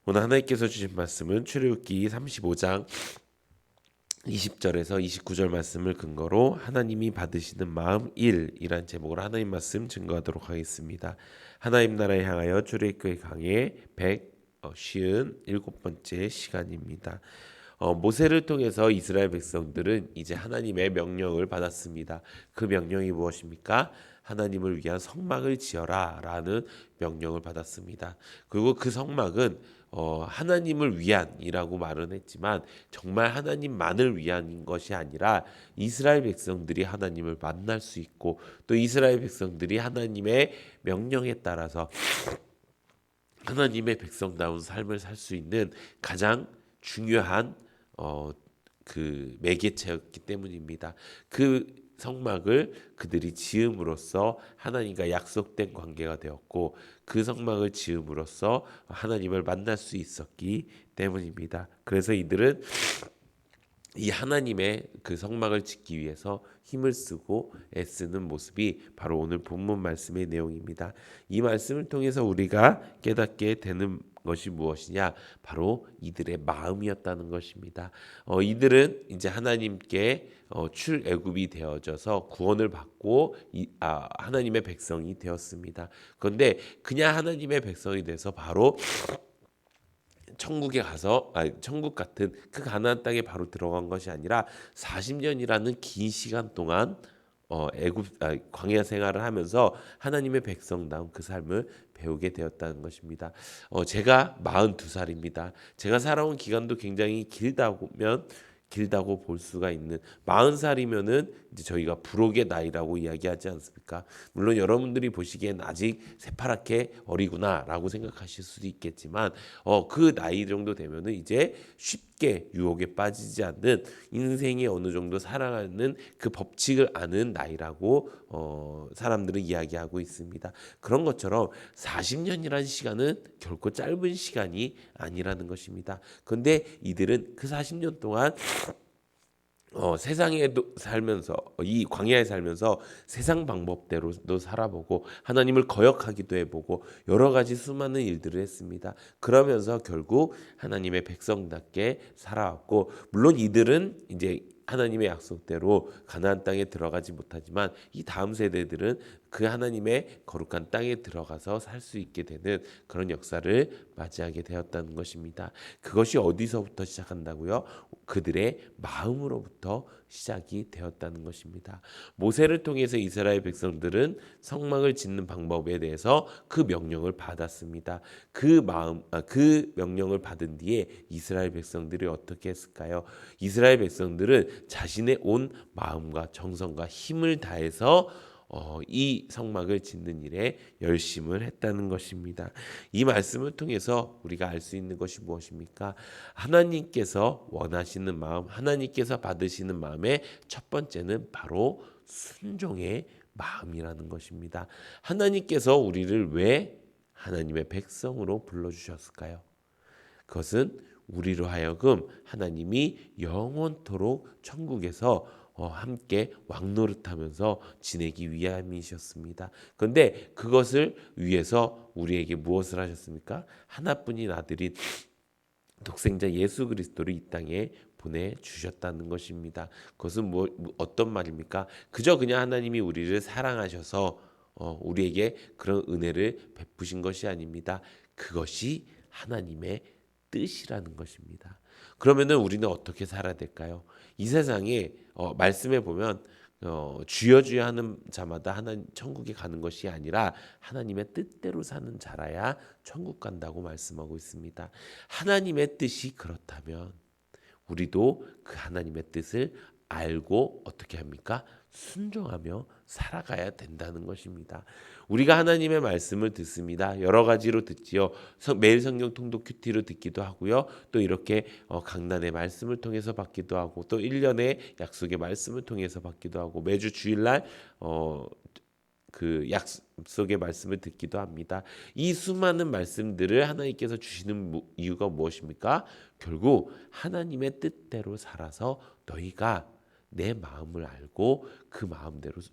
오늘 하나님께서 주신 말씀은 출애굽기 35장 20절에서 29절 말씀을 근거로 하나님이 받으시는 마음 1이란 제목으로 하나님 말씀 증거하도록 하겠습니다. 하나님 나라에 향하여 출애굽기 강의 157번째 시간입니다. 모세를 통해서 이스라엘 백성들은 이제 하나님의 명령을 받았습니다. 그 명령이 무엇입니까? 하나님을 위한 성막을 지어라 라는 명령을 받았습니다. 그리고 그 성막은 하나님을 위한이라고 말은 했지만 정말 하나님만을 위한 것이 아니라 이스라엘 백성들이 하나님을 만날 수 있고 또 이스라엘 백성들이 하나님의 명령에 따라서 하나님의 백성다운 삶을 살 수 있는 가장 중요한 그 매개체였기 때문입니다. 그 성막을 그들이 지음으로써 하나님과 약속된 관계가 되었고 그 성막을 지음으로써 하나님을 만날 수 있었기 때문입니다. 그래서 이들은 이 하나님의 그 성막을 짓기 위해서 힘을 쓰고 애쓰는 모습이 바로 오늘 본문 말씀의 내용입니다. 이 말씀을 통해서 우리가 깨닫게 되는 것이 무엇이냐? 바로 이들의 마음이었다는 것입니다. 이들은 이제 하나님께 출애굽이 되어져서 구원을 받고 하나님의 백성이 되었습니다. 그런데 그냥 하나님의 백성이 돼서 바로 천국에 가서 천국 같은 그 가나안 땅에 바로 들어간 것이 아니라 40년이라는 긴 시간 동안 광야 생활을 하면서 하나님의 백성다운 그 삶을 배우게 되었다는 것입니다. 제가 42살입니다. 제가 살아온 기간도 굉장히 길다고 볼 수가 있는 40살이면은 이제 저희가 불혹의 나이라고 이야기하지 않습니까? 물론 여러분들이 보시기엔 아직 새파랗게 어리구나라고 생각하실 수도 있겠지만 그 나이 정도 되면은 이제 쉽게 유혹에 빠지지 않는 인생이 어느 정도 살아가는 그 법칙을 아는 나이라고 사람들은 이야기하고 있습니다. 그런 것처럼 40년이라는 시간은 결코 짧은 시간이 아니라는 것입니다. 그런데 이들은 그 40년 동안 세상에도 살면서 이 광야에 살면서 세상 방법대로도 살아보고 하나님을 거역하기도 해보고 여러 가지 수많은 일들을 했습니다. 그러면서 결국 하나님의 백성답게 살아왔고 물론 이들은 이제 하나님의 약속대로 가나안 땅에 들어가지 못하지만 이 다음 세대들은 그 하나님의 거룩한 땅에 들어가서 살 수 있게 되는 그런 역사를 맞이하게 되었다는 것입니다. 그것이 어디서부터 시작한다고요? 그들의 마음으로부터 시작이 되었다는 것입니다. 모세를 통해서 이스라엘 백성들은 성막을 짓는 방법에 대해서 그 명령을 받았습니다. 그 명령을 받은 뒤에 이스라엘 백성들이 어떻게 했을까요? 이스라엘 백성들은 자신의 온 마음과 정성과 힘을 다해서 이 성막을 짓는 일에 열심을 했다는 것입니다. 이 말씀을 통해서 우리가 알 수 있는 것이 무엇입니까? 하나님께서 원하시는 마음, 하나님께서 받으시는 마음의 첫 번째는 바로 순종의 마음이라는 것입니다. 하나님께서 우리를 왜 하나님의 백성으로 불러주셨을까요? 그것은 우리로 하여금 하나님이 영원토록 천국에서 함께 왕노릇하면서 지내기 위함이셨습니다. 그런데 그것을 위해서 우리에게 무엇을 하셨습니까? 하나뿐인 아들인 독생자 예수 그리스도를 이 땅에 보내주셨다는 것입니다. 그것은 어떤 말입니까? 그냥 하나님이 우리를 사랑하셔서 우리에게 그런 은혜를 베푸신 것이 아닙니다. 그것이 하나님의 뜻이라는 것입니다. 그러면은 우리는 어떻게 살아야 될까요? 이 세상에 말씀에 보면 주여 주여 하는 자마다 하나님 천국에 가는 것이 아니라 하나님의 뜻대로 사는 자라야 천국 간다고 말씀하고 있습니다. 하나님의 뜻이 그렇다면 우리도 그 하나님의 뜻을 알고 어떻게 합니까? 순종하며 살아가야 된다는 것입니다. 우리가 하나님의 말씀을 듣습니다. 여러 가지로 듣지요. 매일 성경 통독 큐티로 듣기도 하고요. 또 이렇게 강단의 말씀을 통해서 받기도 하고 또 1년의 약속의 말씀을 통해서 받기도 하고 매주 주일날 그 약속의 말씀을 듣기도 합니다. 이 수많은 말씀들을 하나님께서 주시는 이유가 무엇입니까? 결국 하나님의 뜻대로 살아서 너희가 내 마음을 알고 그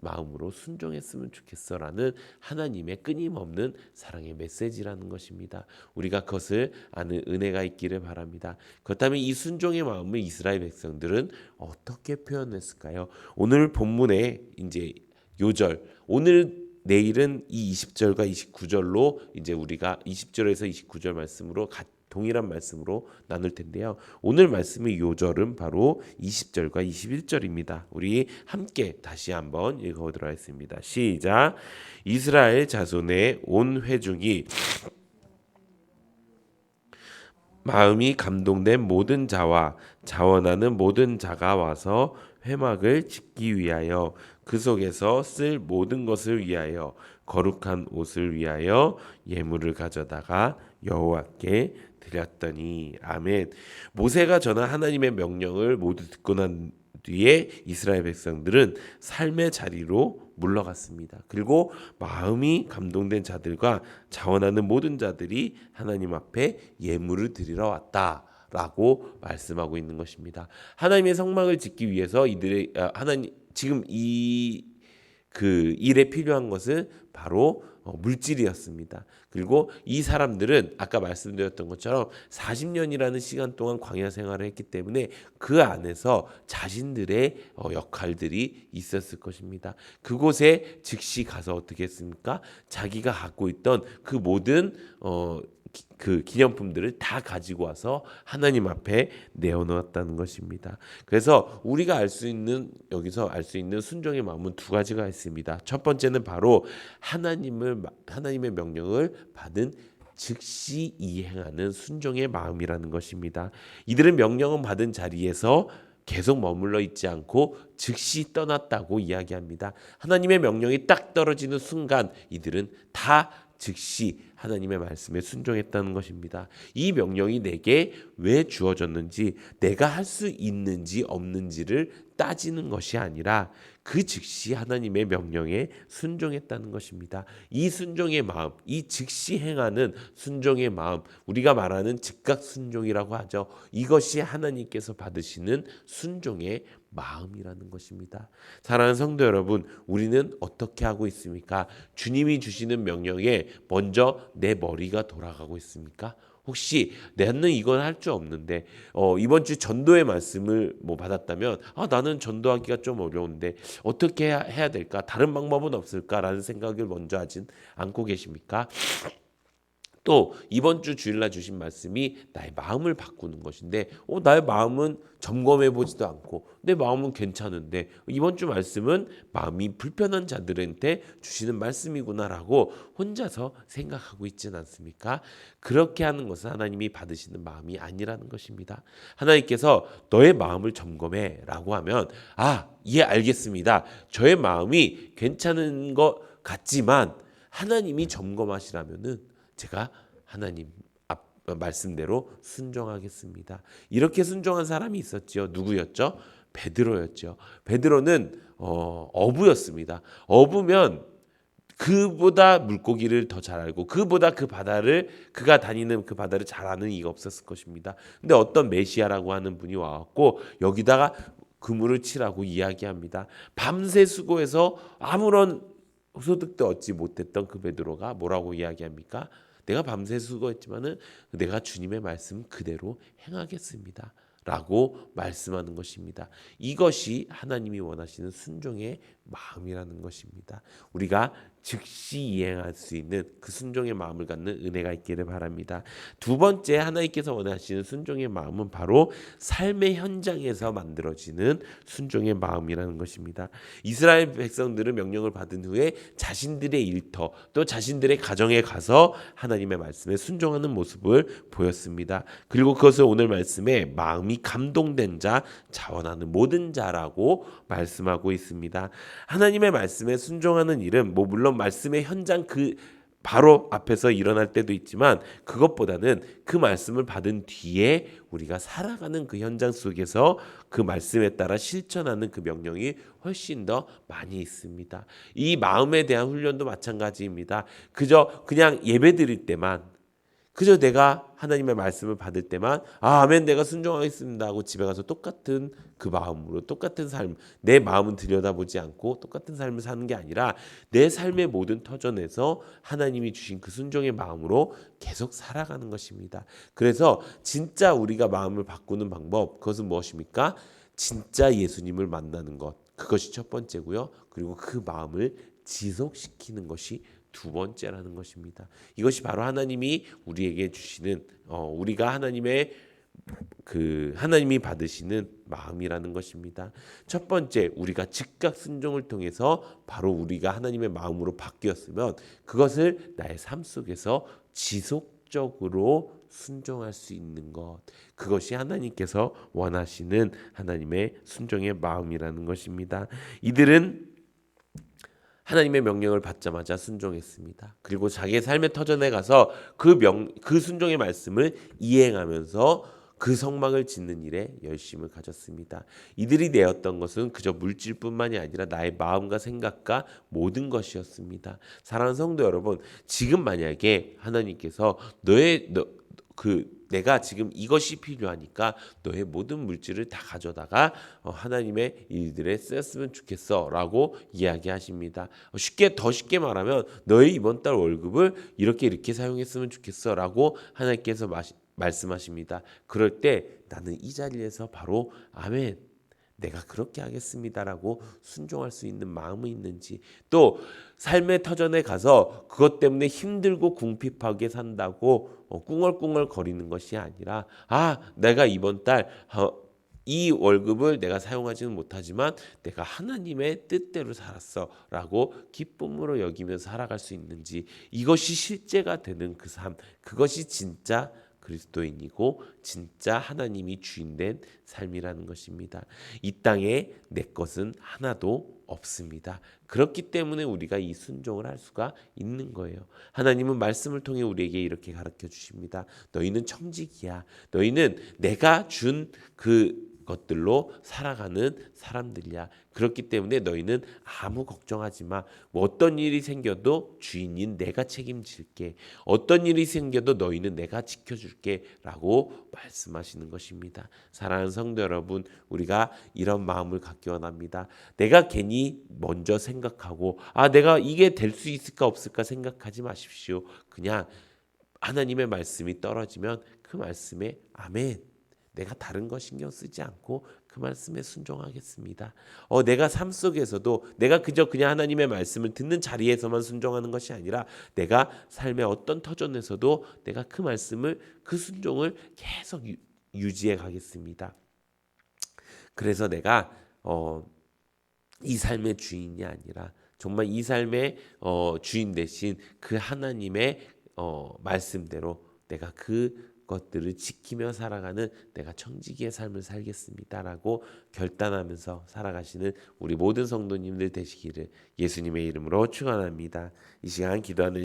마음으로 순종했으면 좋겠어라는 하나님의 끊임없는 사랑의 메시지라는 것입니다. 우리가 그것을 아는 은혜가 있기를 바랍니다. 그렇다면 이 순종의 마음을 이스라엘 백성들은 어떻게 표현했을까요? 오늘 본문에 이제 요절, 오늘 내일은 이 20절과 29절로 이제 우리가 20절에서 29절 말씀으로 동일한 말씀으로 나눌 텐데요. 오늘 말씀의 요절은 바로 20절과 21절입니다. 우리 함께 다시 한번 읽어보도록 하겠습니다. 시작. 이스라엘 자손의 온 회중이 마음이 감동된 모든 자와 자원하는 모든 자가 와서 회막을 짓기 위하여 그 속에서 쓸 모든 것을 위하여 거룩한 옷을 위하여 예물을 가져다가 여호와께 드렸더니. 아멘. 모세가 전한 하나님의 명령을 모두 듣고 난 뒤에 이스라엘 백성들은 삶의 자리로 물러갔습니다. 그리고 마음이 감동된 자들과 자원하는 모든 자들이 하나님 앞에 예물을 드리러 왔다라고 말씀하고 있는 것입니다. 하나님의 성막을 짓기 위해서 이들의 하나님 지금 그 일에 필요한 것은 바로 물질이었습니다. 그리고 이 사람들은 아까 말씀드렸던 것처럼 40년이라는 시간 동안 광야 생활을 했기 때문에 그 안에서 자신들의 역할들이 있었을 것입니다. 그곳에 즉시 가서 어떻게 했습니까? 자기가 갖고 있던 그 모든 그 기념품들을 다 가지고 와서 하나님 앞에 내어놓았다는 것입니다. 그래서 우리가 여기서 알 수 있는 순종의 마음은 두 가지가 있습니다. 첫 번째는 바로 하나님의 명령을 받은 즉시 이행하는 순종의 마음이라는 것입니다. 이들은 명령을 받은 자리에서 계속 머물러 있지 않고 즉시 떠났다고 이야기합니다. 하나님의 명령이 딱 떨어지는 순간 이들은 다 즉시 하나님의 말씀에 순종했다는 것입니다. 이 명령이 내게 왜 주어졌는지, 내가 할 수 있는지 없는지를 따지는 것이 아니라 그 즉시 하나님의 명령에 순종했다는 것입니다. 이 순종의 마음, 이 즉시 행하는 순종의 마음, 우리가 말하는 즉각 순종이라고 하죠. 이것이 하나님께서 받으시는 순종의 마음이라는 것입니다. 사랑하는 성도 여러분, 우리는 어떻게 하고 있습니까? 주님이 주시는 명령에 먼저 내 머리가 돌아가고 있습니까? 혹시 나는 이건 할 줄 없는데 이번 주 전도의 말씀을 받았다면 나는 전도하기가 좀 어려운데 어떻게 해야 될까? 다른 방법은 없을까라는 생각을 먼저 하진 않고 계십니까? 또 이번 주 주일날 주신 말씀이 나의 마음을 바꾸는 것인데 나의 마음은 점검해 보지도 않고 내 마음은 괜찮은데 이번 주 말씀은 마음이 불편한 자들한테 주시는 말씀이구나라고 혼자서 생각하고 있지는 않습니까? 그렇게 하는 것은 하나님이 받으시는 마음이 아니라는 것입니다. 하나님께서 너의 마음을 점검해 라고 하면 예, 알겠습니다. 저의 마음이 괜찮은 것 같지만 하나님이 점검하시라면은 제가 하나님 말씀대로 순종하겠습니다. 이렇게 순종한 사람이 있었죠. 누구였죠? 베드로였죠. 베드로는 어부였습니다. 어부면 그보다 물고기를 더 잘 알고 그보다 그가 다니는 그 바다를 잘 아는 이가 없었을 것입니다. 근데 어떤 메시아라고 하는 분이 와갖고 여기다가 그물을 치라고 이야기합니다. 밤새 수고해서 아무런 소득도 얻지 못했던 그 베드로가 뭐라고 이야기합니까? 내가 밤새 수고했지만은 내가 주님의 말씀 그대로 행하겠습니다. 라고 말씀하는 것입니다. 이것이 하나님이 원하시는 순종의 마음이라는 것입니다. 우리가 즉시 이행할 수 있는 그 순종의 마음을 갖는 은혜가 있기를 바랍니다. 두 번째 하나님께서 원하시는 순종의 마음은 바로 삶의 현장에서 만들어지는 순종의 마음이라는 것입니다. 이스라엘 백성들은 명령을 받은 후에 자신들의 일터 또 자신들의 가정에 가서 하나님의 말씀에 순종하는 모습을 보였습니다. 그리고 그것을 오늘 말씀에 마음이 감동된 자, 자원하는 모든 자라고 말씀하고 있습니다. 하나님의 말씀에 순종하는 일은 물론 말씀의 현장 그 바로 앞에서 일어날 때도 있지만 그것보다는 그 말씀을 받은 뒤에 우리가 살아가는 그 현장 속에서 그 말씀에 따라 실천하는 그 명령이 훨씬 더 많이 있습니다. 이 마음에 대한 훈련도 마찬가지입니다. 그냥 예배 드릴 때만 그저 내가 하나님의 말씀을 받을 때만 아멘 내가 순종하겠습니다 하고 집에 가서 똑같은 그 마음으로 똑같은 삶, 내 마음은 들여다보지 않고 똑같은 삶을 사는 게 아니라 내 삶의 모든 터전에서 하나님이 주신 그 순종의 마음으로 계속 살아가는 것입니다. 그래서 진짜 우리가 마음을 바꾸는 방법, 그것은 무엇입니까? 진짜 예수님을 만나는 것, 그것이 첫 번째고요. 그리고 그 마음을 지속시키는 것이 두 번째라는 것입니다. 이것이 바로 하나님이 우리에게 주시는 우리가 하나님이 받으시는 마음이라는 것입니다. 첫 번째, 우리가 즉각 순종을 통해서 바로 우리가 하나님의 마음으로 바뀌었으면 그것을 나의 삶 속에서 지속적으로 순종할 수 있는 것, 그것이 하나님께서 원하시는 하나님의 순종의 마음이라는 것입니다. 이들은 하나님의 명령을 받자마자 순종했습니다. 그리고 자기의 삶의 터전에 가서 그 순종의 말씀을 이행하면서 그 성막을 짓는 일에 열심을 가졌습니다. 이들이 내었던 것은 그저 물질뿐만이 아니라 나의 마음과 생각과 모든 것이었습니다. 사랑하는 성도 여러분, 지금 만약에 하나님께서 내가 지금 이것이 필요하니까 너의 모든 물질을 다 가져다가 하나님의 일들에 쓰였으면 좋겠어라고 이야기하십니다. 더 쉽게 말하면 너의 이번 달 월급을 이렇게 사용했으면 좋겠어라고 하나님께서 말씀하십니다. 그럴 때 나는 이 자리에서 바로 아멘, 내가 그렇게 하겠습니다라고 순종할 수 있는 마음이 있는지, 또 삶의 터전에 가서 그것 때문에 힘들고 궁핍하게 산다고 꿍얼꿍얼 거리는 것이 아니라 내가 이번 달 이 월급을 내가 사용하지는 못하지만 내가 하나님의 뜻대로 살았어라고 기쁨으로 여기면서 살아갈 수 있는지, 이것이 실제가 되는 그 삶, 그것이 진짜 그리스도인이고 진짜 하나님이 주인된 삶이라는 것입니다. 이 땅에 내 것은 하나도 없습니다. 그렇기 때문에 우리가 이 순종을 할 수가 있는 거예요. 하나님은 말씀을 통해 우리에게 이렇게 가르쳐 주십니다. 너희는 청직이야. 너희는 내가 준 것들로 살아가는 사람들이야. 그렇기 때문에 너희는 아무 걱정하지 마. 어떤 일이 생겨도 주인인 내가 책임질게. 어떤 일이 생겨도 너희는 내가 지켜줄게 라고 말씀하시는 것입니다. 사랑하는 성도 여러분, 우리가 이런 마음을 갖기 원합니다. 내가 괜히 먼저 생각하고 내가 이게 될 수 있을까 없을까 생각하지 마십시오. 그냥 하나님의 말씀이 떨어지면 그 말씀에 아멘, 내가 다른 거 신경 쓰지 않고 그 말씀에 순종하겠습니다. 내가 삶 속에서도 내가 그냥 하나님의 말씀을 듣는 자리에서만 순종하는 것이 아니라 내가 삶의 어떤 터전에서도 내가 그 순종을 계속 유지해 가겠습니다. 그래서 내가 이 삶의 주인이 아니라 정말 이 삶의 주인 대신 그 하나님의 말씀대로 내가 것들을 지키며 살아가는 내가 청지기의 삶을 살겠습니다라고 결단하면서 살아가시는 우리 모든 성도님들 되시기를 예수님의 이름으로 축원합니다. 이 시간 기도하는